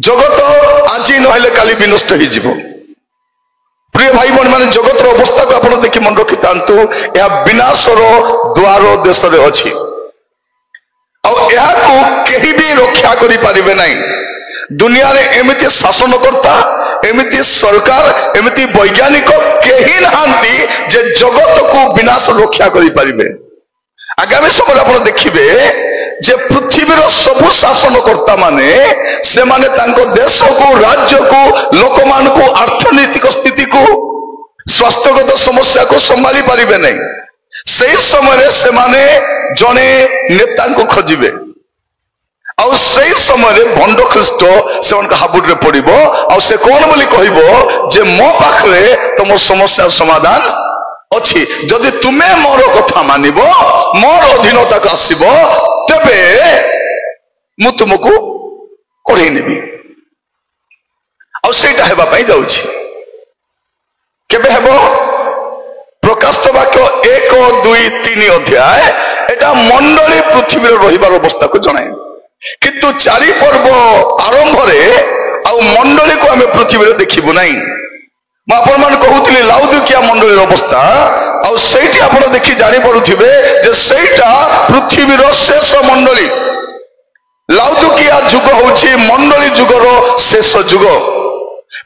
जगत आज नहले काली विनष्ट हो। प्रिय भाई बहन मैंने जगतर अवस्था को आप देखि मन रखि था यह विनाशर द्वार देश में अच्छी कहीं भी रक्षा करि पारिबे नहीं। दुनिया रे एमिति शासनकर्ता एमिति सरकार एमिति वैज्ञानिक कहीं नहांती जे जगत को विनाश रक्षा करि पारिबे। आगामी समय आप देखिए जे पृथ्वीर सबु शासनकर्ता माने से माने तांको देश को राज्य को लोक मान को अर्थनैतिक स्थिति को स्वास्थ्यगत समस्या को संभाली पारिबे नहीं। सही समय से माने जने नेता को खोजिबे और सही समय भंड ख्रीष्ट से हाबुड़ रे पड़िबो और से कौन बोली कहबो जे मो पाखरे तुम समस्या समाधान अच्छी। जदि तुमे मोर कथा मानिबो मोर अधीनता को आसीबो तेबे मु तुमको कढ़ई नेबी और सेटा हेबा पई जाउछि। केबे हेबो प्रकाशित वाक्य 1, 2, 3 अध्याय एटा मंडली पृथ्वी रहिबार अवस्था को जणाए किंतु 4 पर्व आरंभ आउ मंडली को आम पृथ्वी देखिबु नहीं। आपण मान कहूली लाउदिकिया मंडली अवस्था आउ सेठी आपण देखि जानि परुथिबे जे सेटा पृथ्वीर शेष मंडली। लाउदिकिया जुग होछि मंडली जुगर शेष जुग।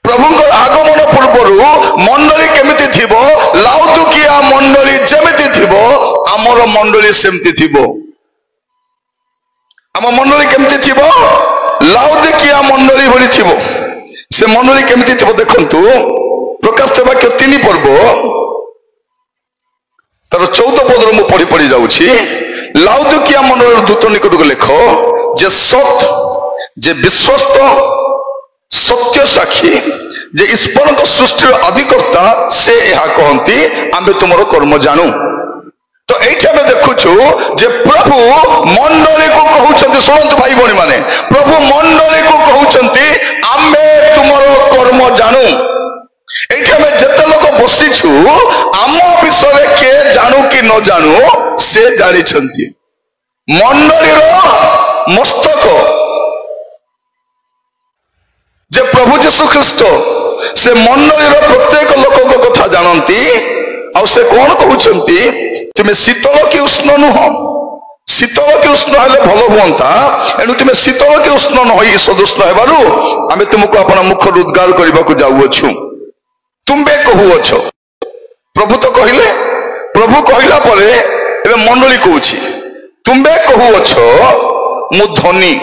प्रभुंकर आगमन पूर्वरु मंडली केमिति थिबो लाउदिकिया मंडली जेमिति थिबो आमर मंडली सेमति थिबो। आम मंडली केमिति थिबो लाउदिकिया मंडली भली थिबो। से मंडली केमिति थिबो देखंतु प्रकाशित वाक्य 3 पर्व तार 14 पदर मु पढ़ी पढ़ी जाउछि। लाउदिकिया मंडलीर दूत निकट को लेख जे सत जे विश्वस्त सत्य साक्षी जे ईश्वर सृष्टि अधिकर्ता से यह कहती आमे तुमर कर्म जानू। तो ये देखुछु जे प्रभु मंडली को कहउछंती सुनंतु भाई भणी माने प्रभु मंडली को कहउछंती आमे तुमर कर्म जानू। एठी हमें जते लोक बसिछु आम विषय के जानू कि न जानू से जानी छंती। मंडलीर मस्तक जे प्रभु जीशु ख्रीष्ट से मंडलीर प्रत्येक लोक कथा जानती आ से कौन कहउछंती तुमे शीतल कि उष्ण नुह। शीतल कि उष्ण हेले भल हुंता एनु तुमे शीतल कि उष्ण न होई सदुष्ण हेबारु आमे तुमको अपन मुख उद्गार करबा को जाउछु। तुम्बे कहूअछ प्रभु तो कहले प्रभु कहला परे एबे मंडली कहूछि तुम्बे कहूअछ मु धनी।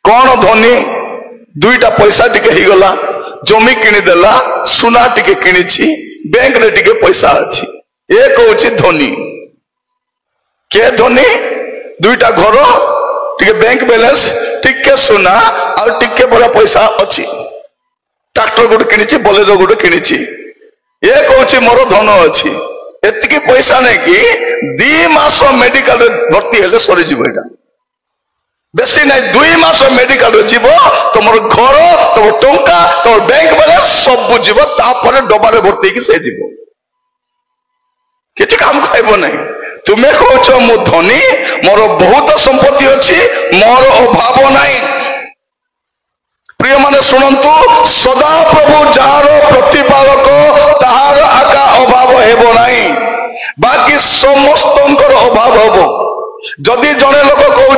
कौन धनी? 2टा पैसा टिके ही गला जमी किनी देला सुना टिके किनिछि बैंक रे टिके पैसा अछि ए कहूछि धनी। के धनी? 2टा घर टिके बैंक बैलेंस टिके सुना और टिके बड़ा पैसा अछि। ट्रैक्टर गोटे किनिछि बोलेरो गोटे किनिछि ए कहूछि मोर धन अछि। एतिकी पैसा नै कि 2 मास मेडिकल रे भर्ती हेले सरी जिवो। एटा बेसी नहीं 2 मास मेडिकल जीव तुम घर तुम टंका तुम बैंक बैलेंस सब जीव तापर डबारे भर्ती से जीव किसी काम खाइब नहीं। तुम्हें कौच मु धनी मोर बहुत संपत्ति अच्छी मोर अभाव नहीं। प्रिय माने शुणु सदा प्रभु जार प्रतिपालक ताहार आका अभाव हेबो नहीं बाकी समस्त अभाव हबो। जदि जड़े लोक कहूँ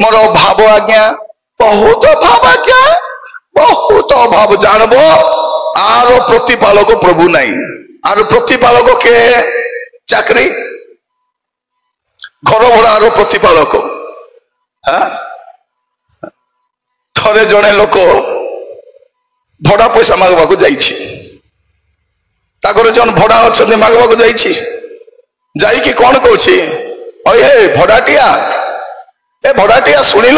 मोर अभाव आज्ञा बहुत अभाव आज्ञा बहुत अभाव जानब आर प्रतिपालक प्रभु नहीं। आर प्रतिपालक के चाकरी घर भड़ार प्रतिपालक। थरे जड़े लोक भड़ा पैसा मागवा जाकर जन भड़ा अच्छा मागवा जाइकी कौन कहूँ हे भड़ाटिया ए भड़ाटिया शुणिल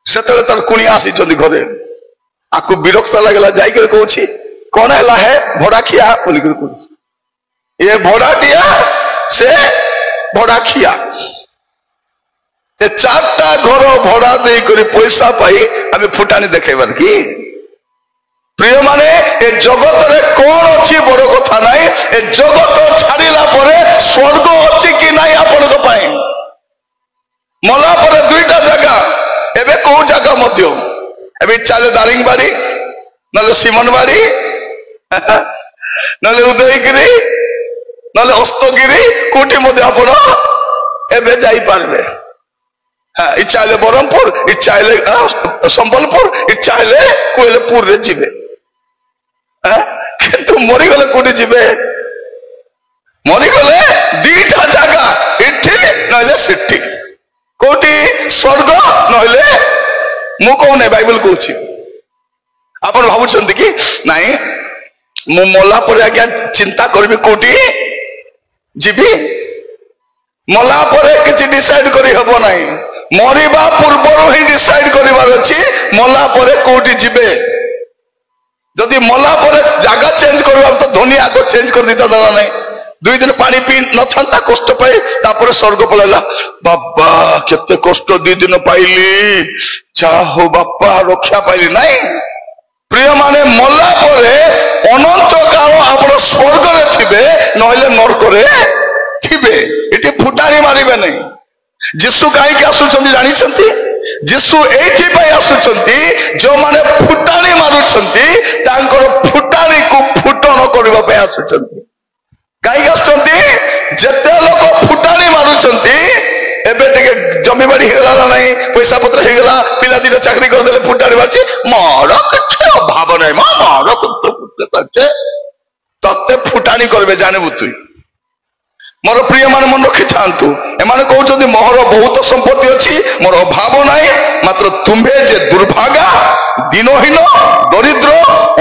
से तार कुणिया आसी घरे आपको विरक्त लगला जाकर कहूँ कौन है भड़ाखिया बोलिक ये भड़ाटिया से भड़ाखिया 4टा घर भड़ा देकर पैसा पाई आम फुटानी देखेबार कि प्रिय माने ए जगत रे कौन अच्छी बड़ कथा नाई। ए जगत छाड़िला परे स्वर्ग अच्छी कि नाई आपण मला परे 2टा जगह एबे को जगह मध्य ଏବେ ଇଚ୍ଛା ହେଲେ ଦାରିଙ୍ଗବାଡି ନହେଲେ ସିମନବାଡି ନହେଲେ ଉଦୟଗିରି ନହେଲେ ଅସ୍ତଗିରି କୋଉଠି ମଧ୍ୟ ଆପଣ ଏବେ ଯାଇପାରିବେ। ଇଚ୍ଛା ହେଲେ ବ୍ରହ୍ମପୁର, ଇଚ୍ଛା ହେଲେ ସମ୍ବଲପୁର, ଇଚ୍ଛା ହେଲେ କୋଇଲପୁରରେ ଯିବେ। କିନ୍ତୁ ମରିଗଲେ କୋଉଠି ଯିବେ? ମରିଗଲେ ଦିଟା ଜାଗା, ଏଠି ନହେଲେ ସେଠି। କୋଉଠି? ସ୍वर्ଗ ନହେଲେ, ମୁଁ କହୁନି ବାଇବଲ କହୁଛି। ଆପଣ ଭାବୁଛନ୍ତି କି ନାଇଁ ମୁଁ ମଲା ପରେ ଆଜ୍ଞା ଚିନ୍ତା କରିବି କୋଉଠି ଯିବି? ମଲା ପରେ କିଛି ଡିସାଇଡ କରି ହବ ନାହିଁ। ମରିବା ପୂର୍ବରୁ ହିଁ ଡିସାଇଡ କରିବାର ଅଛି ମଲା ପରେ କୋଉଠି ଯିବେ। ଯଦି ମଲା ପରେ ଜାଗା ଚେଞ୍ଜ କରିବାର ତ ଧୋନି ଆଗ ଚେଞ୍ଜ କରିଦେଇଥାନ୍ତା ନା ନାହିଁ। 2 ଦିନ ପାଣି ପିଇ ନଥାନ୍ତା, କଷ୍ଟ ପାଇ ତାପରେ ସ୍वर्ଗ ପଳେଇଲା। ବାବା କେତେ କଷ୍ଟ 2 ଦିନ ପାଇଲି, ଯାହା ହଉ ବାପା ରକ୍ଷା ପାଇଲି। ନାଇଁ ପ୍ରିୟ ମାନେ, ମଲା ପରେ ଅନନ୍ତ କାଳ ଆପଣ ସ୍वर्ଗରେ ଥିବେ ନହେଲେ ନରକରେ ଥିବେ। ଏଠି ଫୁଟାଣି ମାରିବେ ନାହିଁ। ଯୀଶୁ କାହିଁକି ଆସୁଛନ୍ତି ଜାଣିଛନ୍ତି? ଯୀଶୁ ଏଇଥିପାଇଁ ଆସୁଛନ୍ତି ଯୋଉମାନେ ଫୁଟାଣି ମାରୁଛନ୍ତି ତାଙ୍କର ଫୁଟାଣିକୁ ଫୁଟଣ କରିବା ପାଇଁ ଆସୁଛନ୍ତି। କାହିଁକି ଆସୁଛନ୍ତି? ଯେତେ ଲୋକ ଫୁଟାଣି ମାରୁଛନ୍ତି, ଏବେ ଟିକେ ଜମିବାଡି ହେଇଗଲା ନା ନାହିଁ, ପଇସା ପତ୍ର ହେଇଗଲା, ପିଲା ଦିଟା ଚାକିରି କରିଦେଲେ ଫୁଟାଣି ମାରୁଛି, ମୋର କିଛି ଅଭାବ ନାହିଁ, ମୋର ତତେ ଫୁଟାଣି କରିବେ ଜାଣିବୁ ତୁଇ। ମୋର ପ୍ରିୟ ମାନେ ମନେ ରଖିଥାନ୍ତୁ, ଏମାନେ କହୁଛନ୍ତି ମୋର ବହୁତ ସମ୍ପତ୍ତି ଅଛି, ମୋର ଅଭାବ ନାହିଁ, ମାତ୍ର ତୁମ୍ଭେ ଯେ ଦୁର୍ଭାଗା, ଦିନହୀନ, ଦରିଦ୍ର,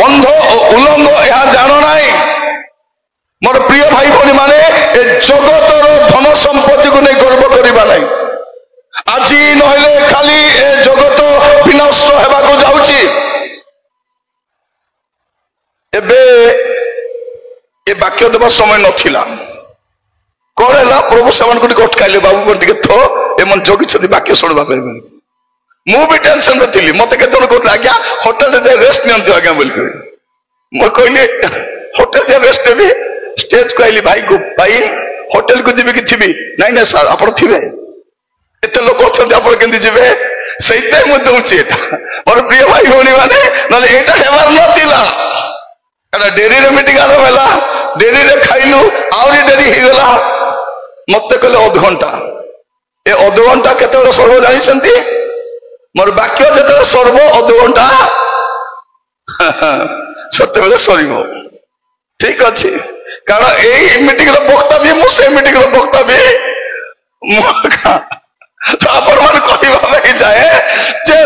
ଅନ୍ଧ ଓ ଉଲଙ୍ଗ ଏହା ଜାଣ ନାହିଁ। ମୋର ପ୍ରିୟ ଭାଇ ଭଉଣୀ ମାନେ, ଏ ଜଗତର ଧନ ସମ୍ପତ୍ତିକୁ ନେଇ ଗର୍ବ କରିବା ନାହିଁ। ଆଜି ନହେଲେ ଖାଲି ଏ ଜଗତ ବିନଷ୍ଟ ହେବାକୁ ଯାଉଛି। ଏବେ ଏ ବାକ୍ୟ ଦେବାର ସମୟ ନଥିଲା। କଣ ହେଲା? ପ୍ରଭୁ ସେମାନଙ୍କୁ ଟିକେ ଅଟକାଇଲେ, ବାବୁ ଟିକେ ଏମାନେ ଜଗିଛନ୍ତି ବାକ୍ୟ ଶୁଣିବା ପାଇଁ। ମୁଁ ବି ଟେନସନରେ ଥିଲି। ମତେ କେତେ ଜଣ କହୁଥିଲେ ଆଜ୍ଞା ହୋଟେଲରେ ଯାଇ ରେଷ୍ଟ ନିଅନ୍ତୁ ଆଜ୍ଞା ବୋଲି। ମୁଁ କହିଲି ହୋଟେଲ ଯାଇ ରେଷ୍ଟ ନେବି? ଷ୍ଟେଜ କୁ ଆଇଲି ଭାଇକୁ, ଭାଇ ହୋଟେଲ କୁ ଯିବି କି ଥିବି? ନାଇଁ ନାଇଁ ସାର୍ ଆପଣ ଥିବେ, ଏତେ ଲୋକ ଅଛନ୍ତି ଆପଣ କେମିତି ଯିବେ? ସେଇଥିପାଇଁ ମୁଁ ଦଉଛି ଏଟା। ମୋର ପ୍ରିୟ ଭାଇ ଭଉଣୀ ମାନେ, ନହେଲେ ଏଇଟା ହେବାର ନଥିଲା। ଏଟା ଡେରିରେ ମିଟିଂ ଆରମ୍ଭ ହେଲା, ଡେରିରେ ଖାଇଲୁ, ଆହୁରି ଡେରି ହେଇଗଲା। ମତେ କହିଲେ ଅଧଘଣ୍ଟା। ଏ ଅଧଘଣ୍ଟା କେତେବେଳେ ସର୍ବ ଜାଣିଛନ୍ତି? ମୋର ବାକ୍ୟ ଯେତେବେଳେ ସର୍ବ ଅଧଘଣ୍ଟା ସେତେବେଳେ ସରିବ। ଠିକ ଅଛି, କାରଣ ଏଇ ମିଟିଂ ର ବକ୍ତା ବି ମୁଁ, ସେଇ ମିଟିଂ ର ବକ୍ତା ବି ମୁଁ। ତ ଆପଣ ମାନେ କହିବା ପାଇଁ ଯାଏ ଯେ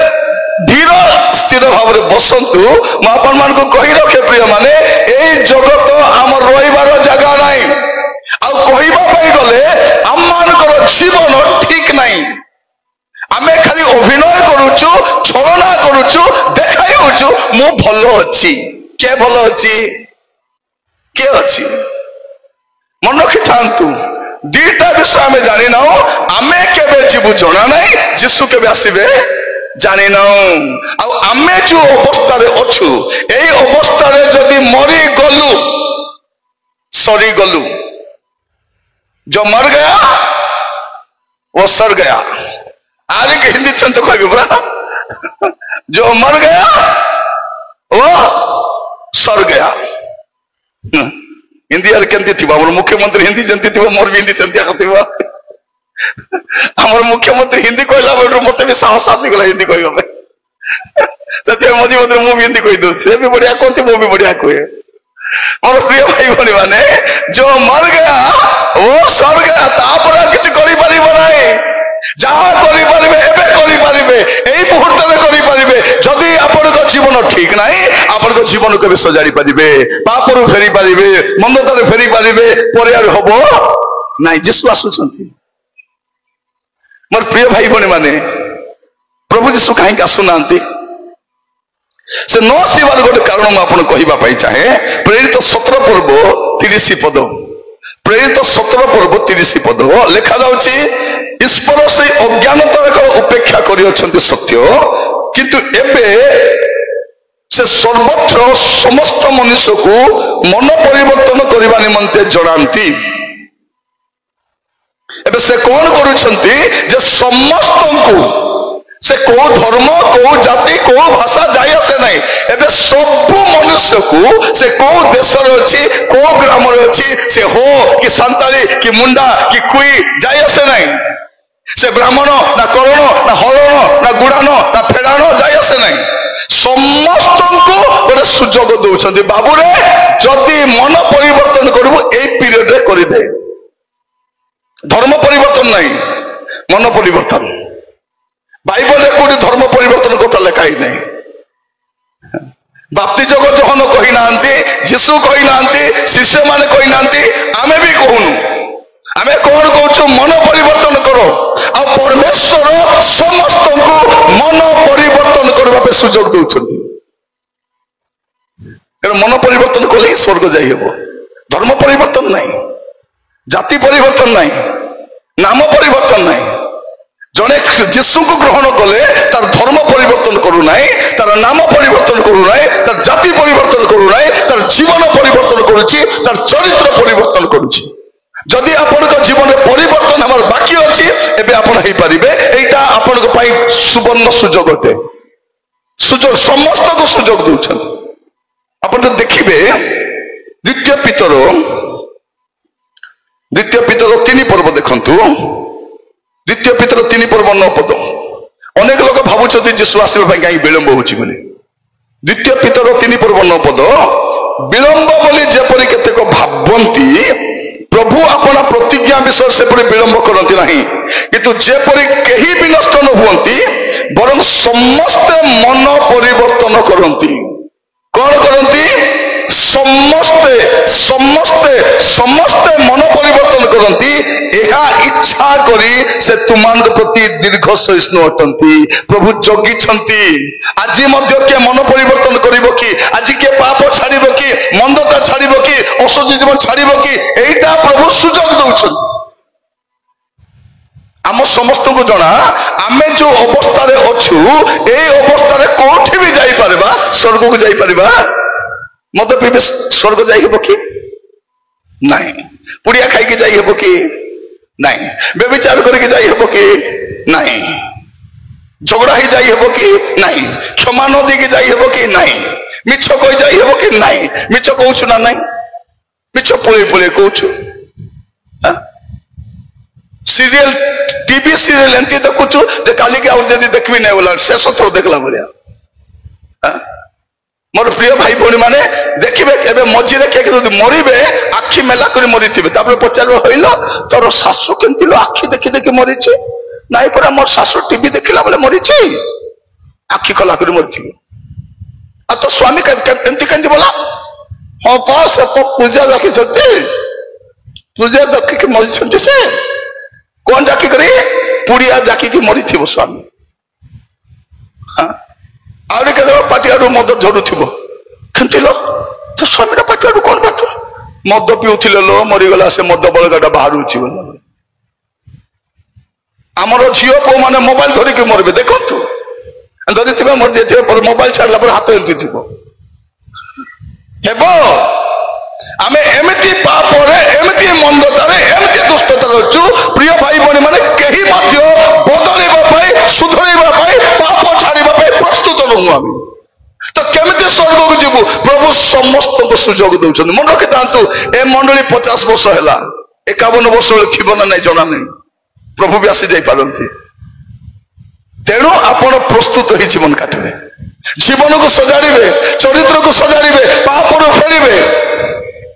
ଧୀର ସ୍ଥିର ଭାବରେ ବସନ୍ତୁ। ମୁଁ ଆପଣ ମାନଙ୍କୁ କହି ରଖେ ପ୍ରିୟ ମାନେ, ଏଇ ଜଗତ ଆମର ରହିବାର ଜାଗା ନାହିଁ। ଆଉ କହିବା ପାଇଁ ଗଲେ ଆମମାନଙ୍କର ଜୀବନ ଠିକ ନାହିଁ। ଆମେ ଖାଲି ଅଭିନୟ କରୁଛୁ, ଛଳନା କରୁଛୁ, ଦେଖାଇ ହଉଛୁ ମୁଁ ଭଲ ଅଛି। କିଏ ଭଲ ଅଛି? କିଏ ଅଛି? ମନେ ରଖିଥାନ୍ତୁ, ଦିଟା ବିଷୟ ଆମେ ଜାଣିନାହୁଁ। ଆମେ କେବେ ଯିବୁ ଜଣା ନାହିଁ, ଯୀଶୁ କେବେ ଆସିବେ ଜାଣିନାହୁଁ। ଆଉ ଆମେ ଯୋଉ ଅବସ୍ଥାରେ ଅଛୁ, ଏଇ ଅବସ୍ଥାରେ ଯଦି ମରିଗଲୁ, ସରିଗଲୁ, जो मर गया वो सर गया। आगे के हिंदी चंद तो कहेंगे बुरा, जो मर गया वो सर गया। हिंदी यार केंती थी बाबू, मुख्यमंत्री हिंदी जनती थी, मोर भी हिंदी चंती आती हुआ। हमारे मुख्यमंत्री हिंदी कहला बेलू मत भी साहस आसीगला हिंदी कह मझे मझे मुझे हिंदी कही दे भी बढ़िया कहती, मु भी बढ़िया कहे। मोर प्रिय भाई भौणी माने, जो मर गया वो सर गया। तापर किसी करि परिबो नाही, जहा करि परिबे एबे करि परिबे, एई मुहूर्त में करि परिबे। जदि आपन को जीवन ठीक नाही, आपन को जीवन को सजाड़ी परिबे, पापरु फेरी परिबे, मंदतारे फेरी परिबे, परियार हबो नाही। यीशु आसुछंती। मोर प्रिय भाई भौणी माने, प्रभु यीशु काहे आसु नांती? से न आसबार गोटे कारण मुझे कहवाई चाहे। प्रेरित 17 पर्व 30 पद, प्रेरित 17 पर्व 30 पद लिखा जाउछि, ईश्वर से अज्ञानतार उपेक्षा करि सत्य, किंतु एबे से सर्वत्र समस्त मनुष्य को मन परिवर्तन करने निमंते जनांती। एबे से कौन करुछंती जे समस्त को से को धर्म को जाति को भाषा जाई आसे नहीं एबे सब मनुष्य को से को देश अच्छी को ग्राम अच्छी से हो कि संताली कि मुंडा कि कुई जाई आसे नहीं से ब्राह्मण ना करण ना हरण ना गुड़ान ना फेड़ाण जाई आसे नहीं समस्त को गोटे सुजोग दौरान बाबू रे जदि मन परिवर्तन करू ए पीरियड रे कर दे धर्म परिवर्तन नहीं मन परिवर्तन बाइबल कोटी धर्म परिवर्तन कथा लिखाई नहीं बाप्ति जग जहन कही ना जीशु कही ना शिष्य माने कही ना आमे भी कहूनु आमे कौन कहूँ मन परिवर्तन करो आ परमेश्वर समस्त को मन परिवर्तन करने सुजोग दौरान मन परिवर्तन कले ही स्वर्ग जाई हेबो धर्म परिवर्तन नहीं जाति परिवर्तन नहीं नाम परिवर्तन नहीं जड़े जीशु को ग्रहण कले तार धर्म परिवर्तन करू ना तार नाम परिवर्तन करू ना तार जाति परिवर्तन करू ना तार जीवन परिवर्तन करुची तार चरित्र परिवर्तन करुची जदि आपण जीवन परिवर्तन हमार बाकी अच्छी एबे आपण हेई परिबे एटा आपण को पाई सुवर्ण सुजोग अटे सुजोग समस्त को सुजोग दउछन आपण देखिबे द्वितीय पितर 3 पर्व देखंतु द्वितीय पितर 3 पर्व 9 पद अनेक लोग भावुं जीशु आसवा कहीं विलंब होची बोली द्वितीय पितर 3 पर्व 9 पद विलंब बोली जेपरी केतेक भावंती प्रभु अपना प्रतिज्ञा विषय सेपरी विलंब करती नहीं किंतु जेपरी कहीं भी नष्ट न हुअंती बरं समस्ते मन परिवर्तन करती कौन करती समस्ते समस्ते समस्ते मन परिवर्तन करती यह इच्छा करी से तुमान प्रति दीर्घ सहिष्णु अटंती प्रभु जगी आज के मन परिवर्तन करिबो कि आज के पाप छाड़िबो कि मंदता छाड़िबो कि असुच जीवन छाड़िबो कि एटा प्रभु सुजोग दउछन आम समस्त को जना आमे जो अवस्था रे अछु ए अवस्था रे कोठी भी जाई परबा स्वर्ग को जाई परबा मद पीबे स्वर्ग जाई हेबो कि नहीं पुड़िया खाई के जाई हेबो कि नहीं बेविचार करके जाई हेबो कि नहीं झगड़ा ही जाई हेबो कि नहीं क्षमा न दी के जाई हेबो कि नहीं मिछ कहि जाई हेबो कि नहीं मिछ कहउछु ना नहीं मिछ पुले पुले कहउछु सीरियल टीवी सीरियल एंती देखुछु जे काली के और जदी देखबी नै बोला शेष थोर देखला बोलिया मोर प्रिय भाई भौणी माने देखिबे एबे मझिरे के मरिबे आखि मेला करी मरिथिबे तापर पचारबे होइलो तोर सासु केंती लो आखि देखि देखि मरिछि नाइ परा मोर सासु टीवी देखिला बोले मरिछि आखि कला करी मरिथिबे आ तो स्वामी केंती केंती बोला हां पास पूजा देखि सते पूजा देखि के मरिछंती से कौन जाकी करी पुड़िया जाकी की मरिथिबो स्वामी हां आउरी के पाटियाडू मद झड़ुथिबो खंतिलो तो स्वामी पाटियाडू कौन बात मद पिउथिले लो मरिगला से मद बळगाटा बाहरुछि आमर झियो को माने मोबाइल धरि के मरबे देखंतु धरिथिबे मर जेथिबे पर मोबाइल छाडला पर हाथ एंती थिबो हेबो आमे एमिति पापरे एमिति मंदतारे एमिति दुष्टतारे छु प्रिय भाई बणी माने केही मध्य बदलिबा पाई सुधरिबा पाई पाप छाड़िबा पाई प्रस्तुत रहू आमे तो केमिति स्वर्ग को जीवु प्रभु समस्त को सुजोग दउछन मन रखि तांतु ए मंडली 50 वर्ष हैला 51 वर्ष थिबो ना नै जणा नै प्रभु भी आसी जाई पारंती तेणु आपण प्रस्तुत होई जीवन काटबे जीवन को सजाड़िबे चरित्र को सजाड़िबे पाप रो फेरिबे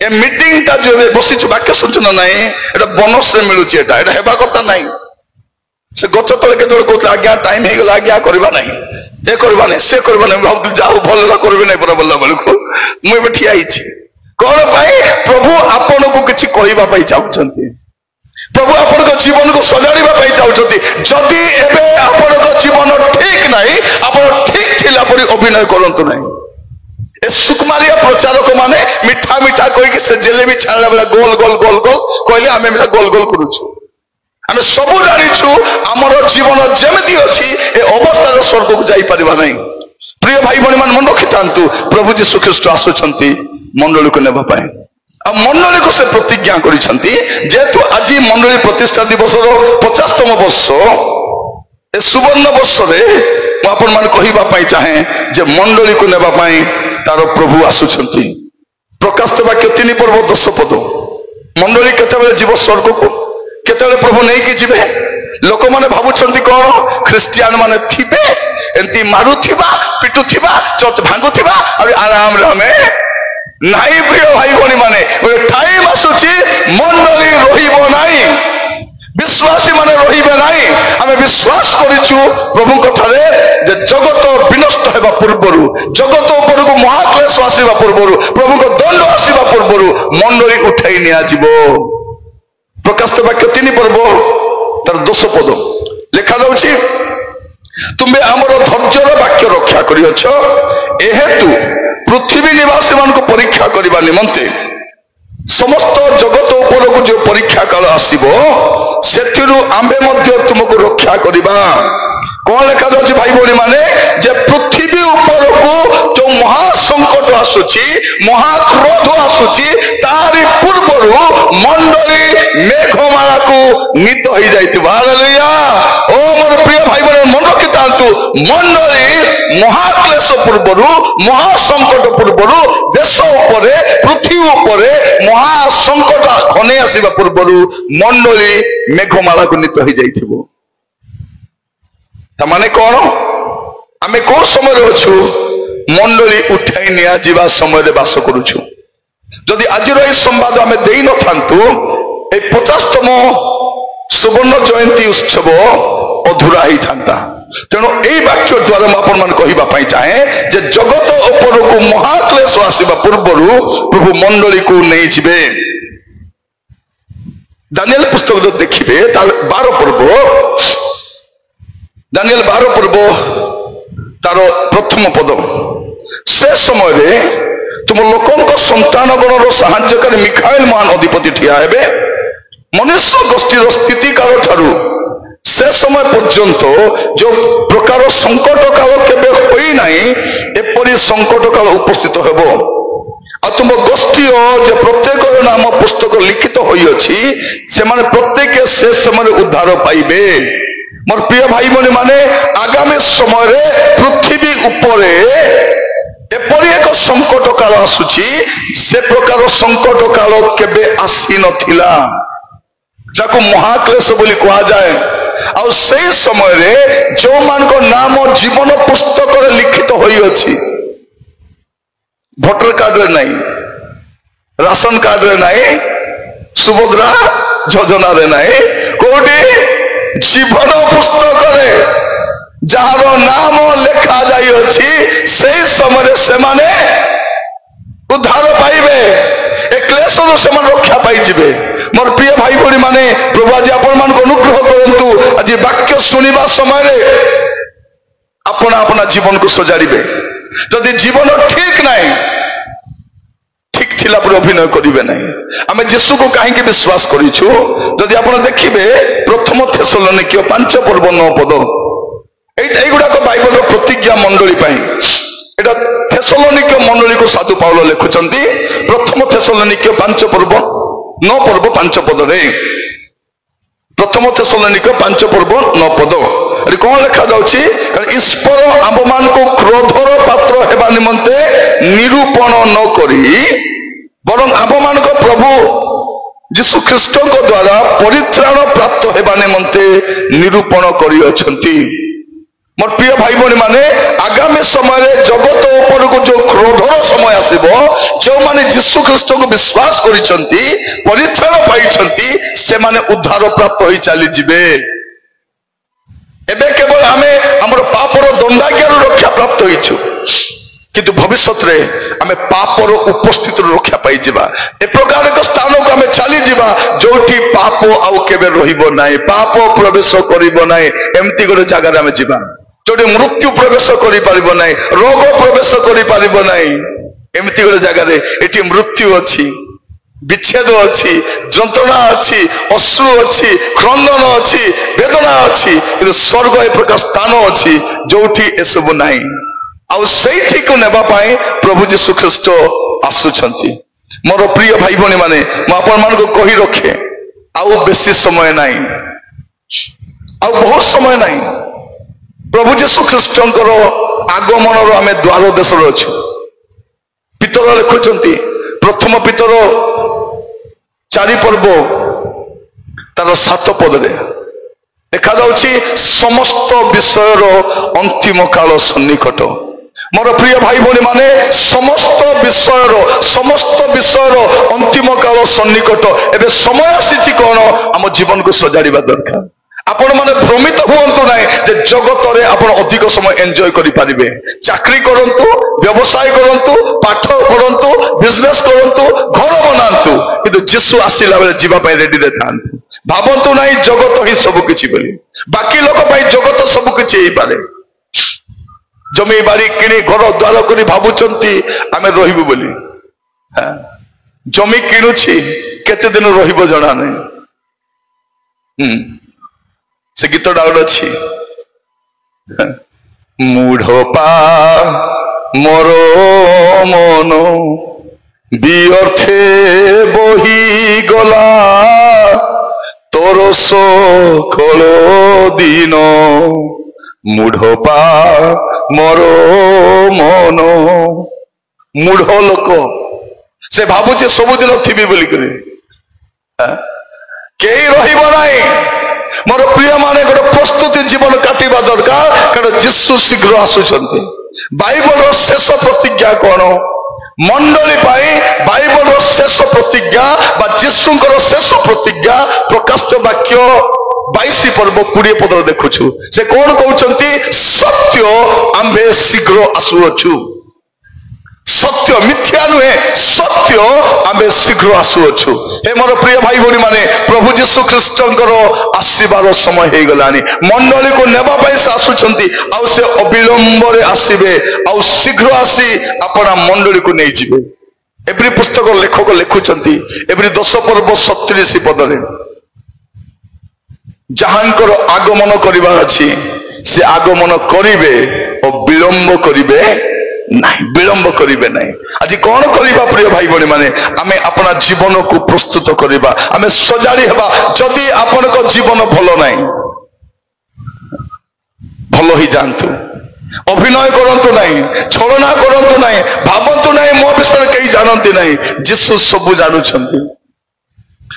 ए मीटिंग ता जो बसी छु वाक्य सुनछन नाही एटा बोनस रे मिलुची एटा हेबा कथा नाही से गच तले के जोर कोतला आज्ञा टाइम हे गेला आज्ञा करबा नाही ए करबा नाही से करबा नाही भाव जाऊ भलला करबे नाही पर बोलला बेलको मु ए ठिया आइछि कोन भाई प्रभु आपण को किछि कहिबा पई चाहउछंती प्रभु आपण को जीवन को सजाड़िबा पई चाहउछंती जदी एबे आपण को जीवन ठीक नाही आपण ठीक थिला परी अभिनय करंतु नाही ए सुकुमारिया प्रचारक माने मिठा मिठा कहि के से जेलेबी छाड़ला बेला गोल गोल गोल गोल कहले आमे मिला गोल गोल करूछु आमे सब जानि छु हमर जीवन जेमिति अछि ए अवस्था रे स्वर्ग को जाई परिबा नै प्रिय भाई बणी मान मन रखितांतु प्रभु जीशु ख्रीष्ट आसुछंती मंडली को नेबा पाए आ मंडली को से प्रतिज्ञा करिसंती जेतु आज मंडली प्रतिष्ठा दिवस रो 50तम वर्ष ए सुवर्ण वर्ष आपण मान कहवाई चाहे जे मंडली को नेबाई तार प्रभु आसुंच प्रकाशित वाक्य 3 पर्व 10 पद मंडली केते जीव स्वर्ग को केते प्रभु नहीं कि जीवे लोक मैंने भावुंट कौन ख्रिस्टियान माने थिबे एंती मारुथिबा पिटुथिबा चर्च भांगुथिबा और आराम रे हमें नाई प्रिय भाई भणी माने टाइम आसुची मंडली रहिबो नाही विश्वासी माने रहिबे नाही आमे विश्वास करिछु प्रभु को ठारे जे जगत विनष्ट हेबा पूर्वरु जगत ऊपर को महाक्लेश आसीबा पूर्वरु प्रभु को दंड आसीबा पूर्वरु मंडली उठाई निया जीवो प्रकाशित वाक्य 3 पर्व तार 10 पद लिखा जाउछि तुमे हमर धैर्यर वाक्य रक्षा करियछ एहेतु पृथ्वी निवासी मान को परीक्षा करबा निमंते समस्त जगत ऊपर को जो परीक्षा काल आसीबो सेथिरु आम्बे मध्य तुमको रक्षा करबा कौन लिखा जाउछि भाई भौणी माने जे पृथ्वी ऊपर को जो महासंकट आसुछि महाक्रोध आसुछि तारि पूर्वरु मंडली मेघमाला को नित होई जाइतिबा हालेलुया ओ मोर प्रिय भाई भौणी मन रखि तांतु मंडली महाक्लेश पूर्वरु महासंकट पूर्वरु देश ऊपर पृथ्वी ऊपर महासंकट घने आसीबा पूर्वरु मंडली मेघमाला को नित होई जाइतिबो तामाने कौन आमे कौन समय अच्छु मंडली उठाई निया जीवा समय बास करुछु जदि आज संवाद आमे देई न थांतु ए 50तम सुवर्ण जयंती उत्सव अधूरा ही थांता तेणु यही वाक्य द्वारा आपण मान कहबा पई चाहे जे जगत ऊपर को महाक्लेश आसीबा पूर्वरु प्रभु मंडली को नहीं जिबे दानिएल पुस्तक देखिबे तार 12 पर्व दानिएल 12 पर्व तार प्रथम पद से समय तुम लोकों संतान गणर साहाय्यकारी मिखाएल महान अधिपति ठिया हेबे मनुष्य गोष्ठीर स्थिति काल ठारू से समय पर्यंत जो प्रकार संकट काल केबे होई नाही एपरि संकट काल उपस्थित हेबो आ तुम गोष्ठी जे प्रत्येक नाम पुस्तक लिखित होई अछि से माने प्रत्येक से समय उद्धार पाइबे मोर प्रिय भाई भौणी माने आगामी समय पृथ्वी उपरे एपरि एक संकट काल आसुची से प्रकार संकट काल केबे आसी नथिला जाको महाक्लेश बोली कहा जाए और से समय जो मान को नाम जीवन पुस्तक रे लिखित होई अछि भोटर कार्ड रे नहीं राशन कार्ड रे नहीं सुभद्रा योजना रे नहीं कोठी जीवन पुस्तक रे जार नाम लेखा जाई अछि से समय से माने उद्धार पाइबे ए क्लेश रो से मान रक्षा पाई जिबे मोर प्रिय भाई भौणी माने प्रभु आज आपण मान को अनुग्रह करंतु आज वाक्य सुनिबा समय रे अपना अपना जीवन को सजाड़िबे जदि जीवन ठीक नाही ठीक थिला पर अभिनय करिवे नाही आमे यीशु को काहे के विश्वास करिछु जदि आपण देखिबे प्रथम थेसलोनिके 5 पर्व 9 पद एगुड़ा को बाइबल प्रतिज्ञा मंडली पाई एटा थेसलोनिके मंडली को साधु पाउलो लिखुचंती प्रथम थेसलोनिके 5 पर्व 9 पर्व 5 पद रे प्रथम थेसलोनिके 5 पर्व 9 पद रे कोन लिखा जाउची ईश्वर आम मान को क्रोधर पात्र हेबा निमंते निरूपण न करी बरं आम मान को प्रभु यीशु ख्रीष्ट को द्वारा परित्राण प्राप्त हेबा निमंते निरूपण करी अछंती मोर प्रिय भाई भौणी माने आगामी समय जगत ऊपर को जो क्रोधर समय आसीबो जो माने यीशु ख्रीष्ट को विश्वास करिसंती परित्राण पाइसंती से माने उद्धार प्राप्त होई चली जिबे एबे केवल हमें हमर पापर दंडाज्ञार रक्षा प्राप्त होइछु किंतु भविष्यत रे हमें पापर उपस्थित रक्षा पाई जिबा ए प्रकार एक स्थान को हमें चली जिबा जोठी पाप आउ केबे रहिबो नाही पाप प्रवेश करिबो नाही एम्ति गोटे जगह रे हमें जिबा जोठी मृत्यु प्रवेश करि परिबो नाही रोग प्रवेश करि परिबो नाही एम्ति गोटे जगह रे एठी मृत्यु अछि विच्छेद अच्छी जंत्रणा अच्छी अश्रु अच्छी क्रंदन अच्छी वेदना अच्छी कि स्वर्ग ए प्रकार स्थान अच्छी जोठी एसबू नाही आउ सेठी को नेबा पाए प्रभु यीशु ख्रीष्ट आसुछंती मोर प्रिय भाई भौणी माने म आपण मान को कहि रखे आउ बेसी समय नाही आउ बहुत समय नाही प्रभु जीशु ख्रीष्टर आगमन आम द्वार देश अच्छु पितर लिखुंट प्रथम पितर 4 पर्व तार 7 पदरे देखा समस्त विषयर अंतिम काल सन्निकट मोर प्रिय भाई भौणी माने समस्त विषयर अंतिम काल सन्निकट एबे समय आसी कौन आम जीवन को सजाड़ा दरकार आपण माने भ्रमित हुअंतु ना जे जगत रे आपण अधिक समय एंजॉय करि पारिबे चाकरी करंतु व्यवसाय करंतु पाठ करंतु बिजनेस करंतु घर बनांतु किंतु जीसु आसिला बेले जीवा पय रेडी रे थांतु भाबंतु नाही जगत ही सब किछि बोली बाकी लोक पय जगत सब किछि हे पारे जमी बाड़ी किणी घर द्वार करी भाबुचंती आमे रहिबु बोली जमी किणुछि केते दिन रहिबो जणा नहीं से गीत डाउन अच्छी मूढ़पा मोर मन व्यर्थे बही गला तोर सकल दिन मूढ़पा मोर मन मूढ़ लोक से भावुचे सबुदिन थी बोली कई रही मोर प्रिय माने गोटे प्रस्तुति जीवन काटिबा दरकार कारण जीसु शीघ्र आसुचंती बाइबल रो शेष प्रतिज्ञा कौन मंडली बाइबल रो शेष प्रतिज्ञा बा जीसुंकर शेष प्रतिज्ञा प्रकाशित वाक्य 22 पर्व 20 पदर देखुछु से कौन कहउचंती सत्य आंबे शीघ्र आसुअछु सत्य मिथ्या नुहे सत्य आमे शीघ्र आसुअछु हे मोर प्रिय भाई भौणी माने प्रभु जीशु ख्रीष्टर आसीबार समय हो गलानी मंडली को नेबा पई से आसुचंती आउ से अविलंब रे आसीबे आउ शीघ्र आसी अपना मंडली को नै जिवे एवरी पुस्तक लेखक लिखुचंती एवरी 10 पर्व 37 पदरे जहांकर आगमन करिबा अछि से आगमन करिवे और विलंब करिवे नहीं विलंब करिवे नहीं आज कौन करिबा प्रिय भाई भौणी माने आमे अपना जीवन को प्रस्तुत करिबा आमे सजाड़ी हेबा जदि आपन को जीवन भलो नहीं भलो ही जानतु अभिनय करंतु नहीं छलना करंतु नहीं भाबंतु नहीं मो विषय कई जानंती नहीं जीसु सब जानुछंती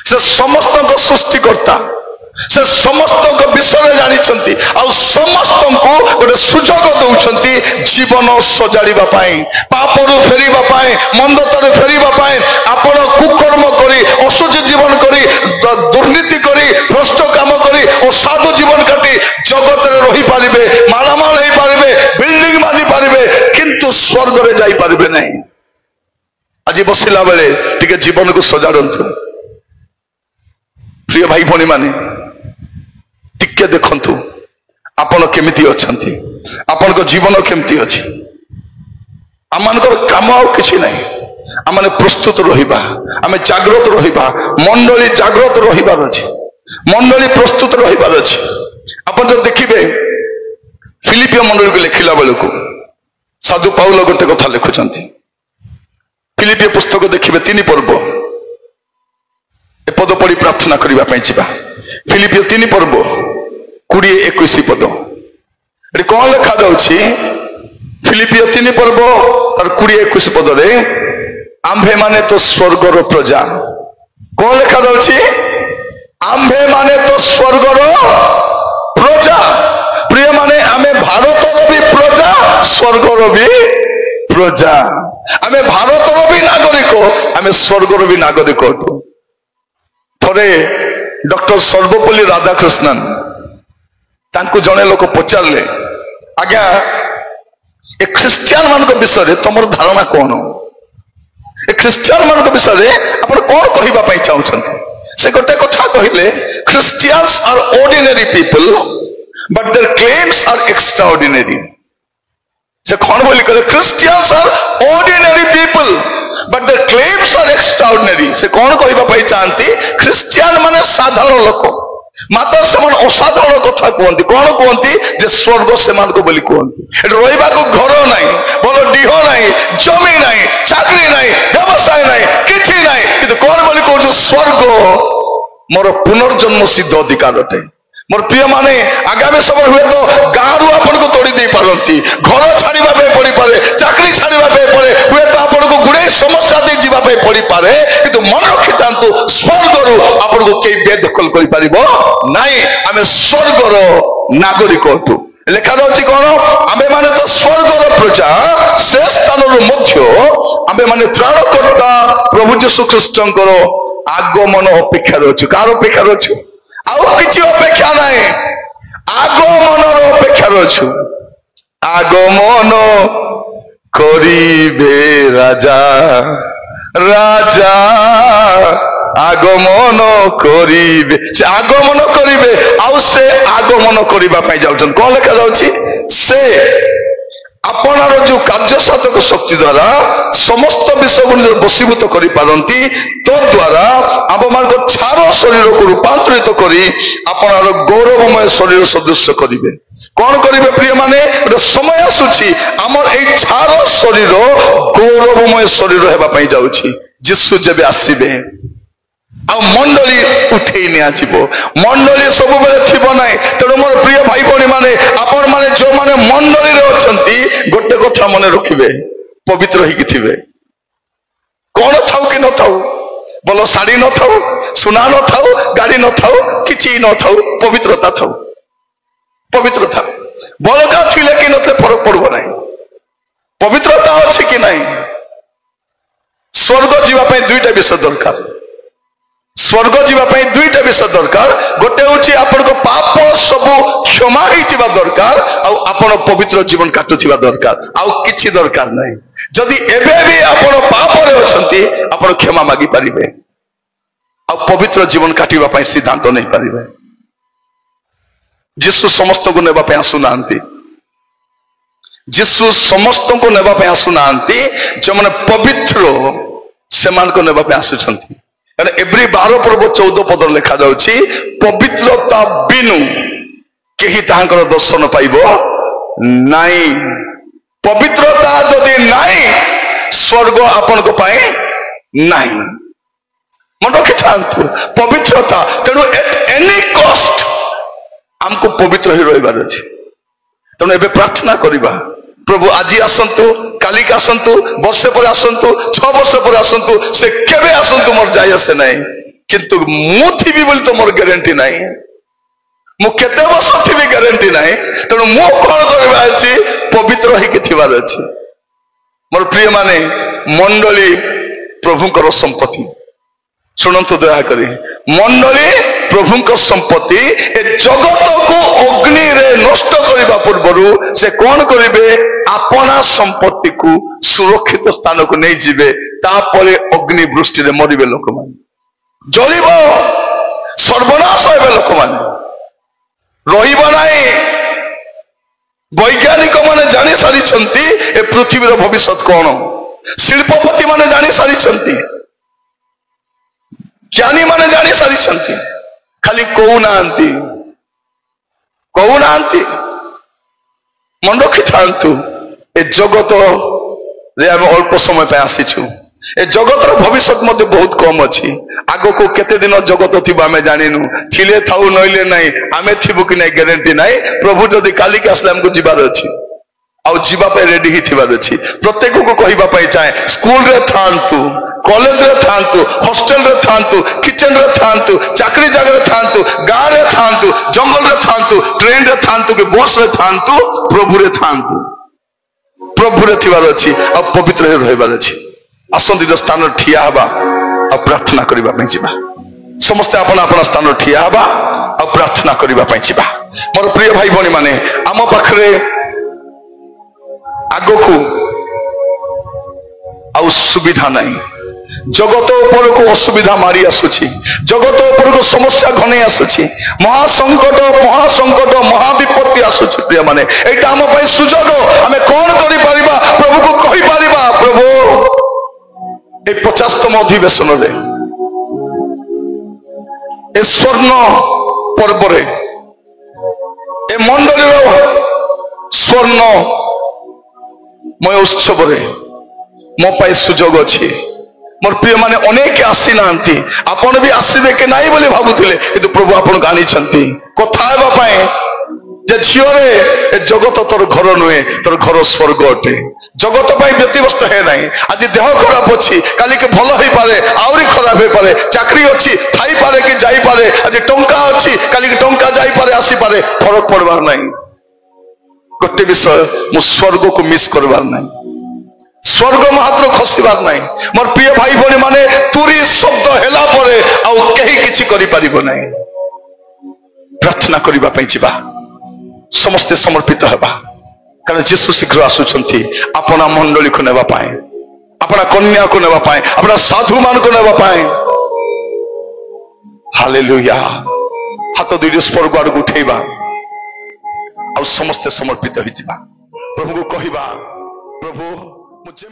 से समस्त को सृष्टिकर्ता से समस्त विषय जानी समस्त को गोटे सुजोग दौरान जीवन सजाड़ा पापरू फेर मंदतर फेर आपण कुकर्म करी असुची जीवन करी दुर्नीति करी भ्रष्ट काम करी असाधु जीवन काटी जगत में रही पारे मालामाल हो पारे बिल्डिंग बांधि पारे किंतु स्वर्ग में जाई पारे नहीं आज बसिला बेले टिके जीवन को सजाड़ू प्रिय भाई भौणी माने टिके देखंतु आपण केमिति अछंती आपण को जीवन केमिति अछि आमानकर काम आ किछि नाही आमाने प्रस्तुत रहिबा आमे जागृत रहिबा मंडली जागृत रहिबार अछि मंडली प्रस्तुत रहिबार अछि आपण जो देखिबे फिलिपियो मंडली को लिखिला बेलको साधु पाउल गोटे कथा लिखुचंती फिलिपियो पुस्तक देखिबे 3 पर्व ए पद पढ़ी प्रार्थना करिबा पई छिबा फिलिपियो 3 पर्व 20-21 पद ये कौन लिखा जाउछि फिलिपियो 3 पर्व और 20-21 पद रे आम्भे माने तो स्वर्गर प्रजा कौन लिखा जाउछि आम्भे माने तो स्वर्गर प्रजा प्रिय माने आमे भारतर भी प्रजा स्वर्गर भी प्रजा आमे भारतर भी नागरिक आमे स्वर्गर भी नागरिक थरे डॉक्टर सर्वपल्ली राधाकृष्णन तांको जने लोक पचारले आज्ञा ए ख्रिस्टियन मान विषय तुम धारणा कौन ए ख्रिस्टियन मान विषय आप कौन कहवा चाहते से गोटे कथा कहले Christians are ordinary people but their claims are extraordinary से कौन बोली कहले Christians are ordinary people but their claims are extraordinary से कौन कहवा चाहती ख्रिस्टियन माने साधारण लोक मात्र से असाधारण कथा कहती कौन कहती जे स्वर्ग से बोली कहती रहा घर ना भल डीह ना जमी ना चाकरी ना व्यवसाय ना कि ना कि कौन बोली कह स्वर्ग मोर पुनर्जन्म सिद्ध अधिकार अटे मोर प्रिय माने आगामी समय हुए तो गाँव आपन को तोड़ी दे पारती घर छाड़ा पड़ी पारे चाकरी छाड़ा पड़े हुए तो आपन को गुड़े समस्या दे जावाई पड़ी पारे कि मन रखी था स्वर्गर आपन को कई बेदखल कर नाई आम स्वर्गर नागरिक अटू लेखा रही कौन आमे माने तो स्वर्गर प्रजा से स्थान आमे माने त्राणकर्ता प्रभु यीशु ख्रीष्टर आगमन अपेक्षा अच्छु कार अपेक्षा अच्छु आउ किसी अपेक्षा नहीं आगमन अपेक्षा अच्छु आगमन करिबे राजा राजा आगमन करिबे से आगमन करिबे आउ से आगमन करिबा पई जाउछन कोन लेखा जाउछि से आपनार जो कार्य साधक शक्ति द्वारा समस्त विषय को बसीभूत कर पारती तो द्वारा आप मान छार शरीर को रूपांतरित करी आपनार गौरवमय शरीर सदृश करेंगे कौन करेंगे प्रिय माने गोटे समय आसूची आमर ये छार शरीर गौरवमय शरीर होगापी जाऊँगी जीशु जब आसबे मंडली उठे मंडली सब बेले ना तेणु मोर प्रिय भाई भाई माने आपण माने जो माने मंडली अच्छा गोटे कथा मन रखिए पवित्र होते कौन थाऊ कि न थाऊ बोल शाढ़ी न थाऊ सुना न थाऊ गाड़ी न थाऊ कि न थाऊ पवित्रता थाऊ पवित्रता बलका थिले कि नथे फरक पड़ब ना पवित्रता अच्छी कि नहीं स्वर्ग जीवाई दुईटा विषय दरकार स्वर्ग जीवाई दुईटा विषय दरकार गोटे हूँ आपण को पाप सब क्षमा होता दरकार आपण पवित्र जीवन काटुवा दरकार आउ किछि दरकार नहीं जदि एबे भी आपण पाप रे अछंती आपण क्षमा मागी पारिबे आ पवित्र जीवन काटिबा सिद्धांत नहीं पारिबे जीशु समस्त को नेबा आसु नांती जीशु समस्त को नेबा आसु नांती जो माने पवित्र से मान को नेबा आसुछंती एवरी 12 पर्व 14 पद लिखा जाउछि पवित्रता बिनु केही ताहांकर दर्शन पाइबो नाई पवित्रता जदि नाई स्वर्ग आपण को पाए नाई मन रखि थांतु पवित्रता तेणु एट एनी कॉस्ट हमको पवित्र ही रहिबार अछि तेणु एबे प्रार्थना करिबा प्रभु आज आसतु काली आसतु वर्षे पर आसतु 6 वर्ष पर आसतु से केबे आसतु मोर जाय आसे नहीं किंतु मु थीबी बोली तो मोर गारंटी नहीं मु केते वर्ष थीबी गारंटी नहीं तेणु मु कोन करबा अछि पवित्र ही के थिबार अछि मोर प्रिय माने मंडली प्रभुकर संपत्ति सुनंतु दया करी मंडली प्रभुकर संपत्ति ए जगत को अग्नि रे नष्ट करबा पूर्व से कौन करिवे अपना संपत्ति को सुरक्षित स्थान को नहीं जीवे तापरे अग्नि वृष्टि रे मरिबे लोक माने जलिबो सर्वनाश होबे लोक माने रहिबो नाही वैज्ञानिक माने जानि सारी छंती ए पृथ्वी रो भविष्य कोन शिल्पपति माने जानि सारी छंती ज्ञानी माने जानि सारी छंती खाली कहूनांती मन रखि थांतु ए जगत रे आम अल्प समय पे आसीछु ए जगतर भविष्य मध्य बहुत कम अच्छी आगो को केते दिन जगत थी आम जानिनु थिले थाऊ नइले नहीं आमे थिबु कि नहीं गारंटी नहीं प्रभु जदि काली के आसले हमको जीवार अछि आउ जीवा पे रेडी ही थिबार अछि प्रत्येक को कहिबा पई चाहे स्कूल रे थांतु कॉलेज रे थांतु हॉस्टल रे थांतु किचन रे थांतु चाकरी जगह रे थांतु गाँव रे थांतु जंगल रे थांतु ट्रेन रे थांतु कि बस रे थांतु प्रभु रे थांतु प्रभु रे थिबार अछि आ पवित्र रहिबार अछि आसंती स्थान ठिया हबा आ प्रार्थना करिबा पई जिबा समस्त अपन अपन स्थान ठिया हबा आ प्रार्थना करिबा पई जिबा मोर प्रिय भाई भणी माने आम पाखरे आगो को आउ सुविधा नहीं जगत ऊपर को असुविधा मारी आसुची जगत ऊपर को समस्या घने आसुची महासंकट महाविपत्ति आसुची प्रिय माने एटा हम पई सुजोग हमें कौन करि परिबा प्रभु को कहि परिबा प्रभु ए 50तम अधिवेशन रे ए स्वर्ण पर्व रे ए मंडलीर स्वर्ण मय उत्सव रे मो पाई सुजोग अछि मोर प्रिय माने अनेक आसी नांती आपण भी आसीबे के नाही बोली भाबुथिले किंतु प्रभु आपण गानी छंती कथा हेबा पाए जे झियो रे ए जगत तोर घर नुहे तोर घर स्वर्ग अटे जगत पाई व्यतिव्यस्त है नाही आज देह खराब अछि काली के भलो होई पारे आउरी खराब होई पारे चाकरी अछि थाई पारे कि जाई पारे आज टंका अछि काली के टंका जाई पारे आसी पारे फरक पड़बार नाही गोटे विषय मु स्वर्ग को मिस करबार नाही स्वर्ग मात्र खसिबार नाही मोर प्रिय भाई भणी माने तुरी शब्द हेला परे आउ केही किछि करि परिबो नाही प्रार्थना करिबा पई जिबा समस्त समर्पित हेबा कारण यीशु शीघ्र आसुछंती अपना मंडली को नेबा पाए अपना कन्या को नेबा पाए अपना साधु मान को नेबा पाए हालेलुया हाथ दुई स्वर्ग आड़ उठेबा आ समस्त समर्पित हो जिबा प्रभु को कहिबा प्रभु मुझे